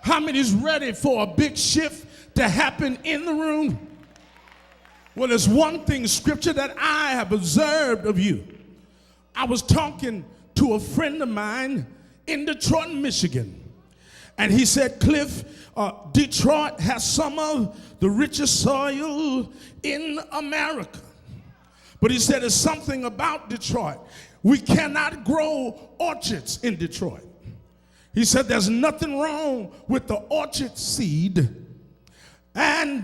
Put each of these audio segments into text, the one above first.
How many is ready for a big shift to happen in the room? Well, there's one thing, Scripture, that I have observed of you. I was talking to a friend of mine in Detroit, Michigan, and he said, Cliff, Detroit has some of the richest soil in America. But he said there's something about Detroit. We cannot grow orchards in Detroit. He said there's nothing wrong with the orchard seed, and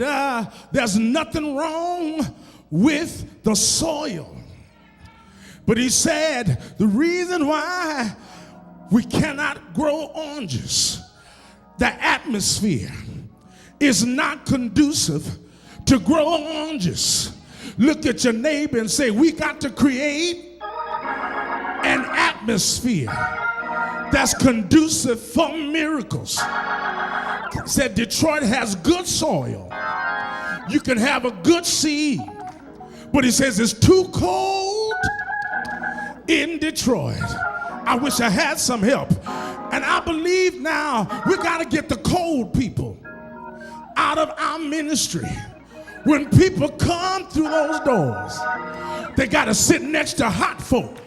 there's nothing wrong with the soil. But he said the reason why we cannot grow oranges, the atmosphere is not conducive to grow oranges. Look at your neighbor and say, we got to create an atmosphere that's conducive for miracles. Said Detroit has good soil. You can have a good seed. But he says it's too cold in Detroit. I wish I had some help. And I believe now we got to get the cold people out of our ministry. When people come through those doors, they got to sit next to hot folk.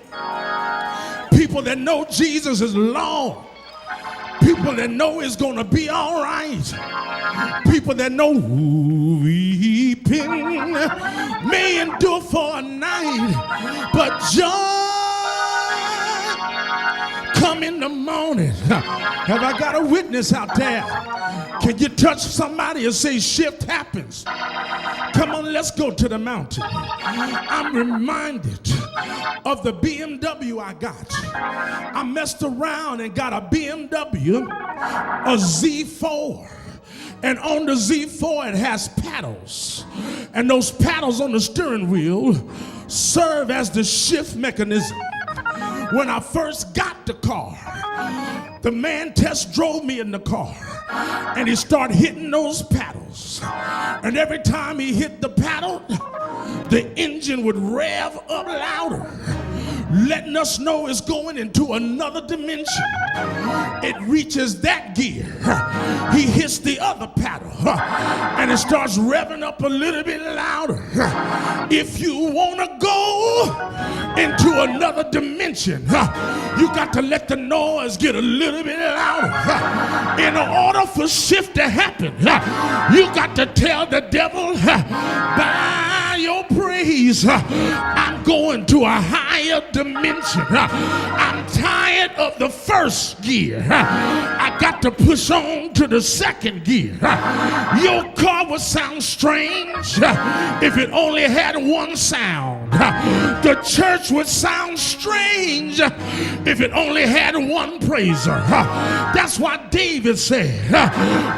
People that know Jesus is Lord. People that know it's going to be all right. People that know weeping may endure for a night, but joy come in the morning. Have I got a witness out there? Can you touch somebody and say shift happens? Come on, let's go to the mountain. I'm reminded of the BMW I got. I messed around and got a BMW, a Z4. And on the Z4 it has paddles. And those paddles on the steering wheel serve as the shift mechanism. When I first got the car, the man test drove me in the car, and he started hitting those paddles. And every time he hit the paddle, the engine would rev up louder, letting us know it's going into another dimension. It reaches that gear, he hits the other paddle, and it starts revving up a little bit louder. If you want to go into another dimension, you got to let the noise get a little bit louder. In order for shift to happen, you got to tell the devil, by your praise, I'm going to a higher dimension. I'm tired of the first gear. I got to push on to the second gear. Your car would sound strange if it only had one sound. The church would sound strange if it only had one praiser. That's why David said,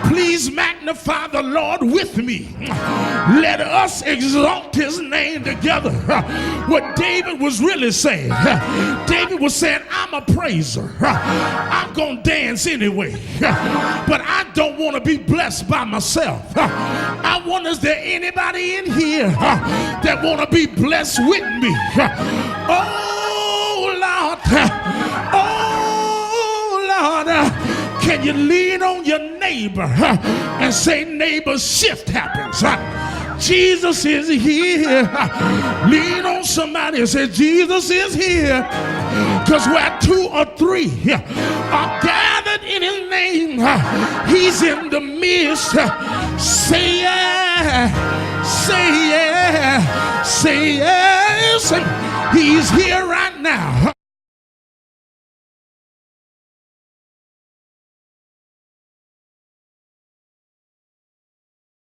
please magnify the Lord with me. Let us exalt his name together. What David was really saying, David was saying, I'm a praiser. I'm going to dance anyway. But I don't want to be blessed by myself. I wonder, is there anybody in here that want to be blessed with me? Oh, Lord. Oh, Lord. Can you lean on your neighbor and say, neighbor, shift happens. Jesus is here. Lean on somebody and say, Jesus is here. Because where two or three are gathered in his name, he's in the midst. Say yes, say yes, say yes. He's here right now.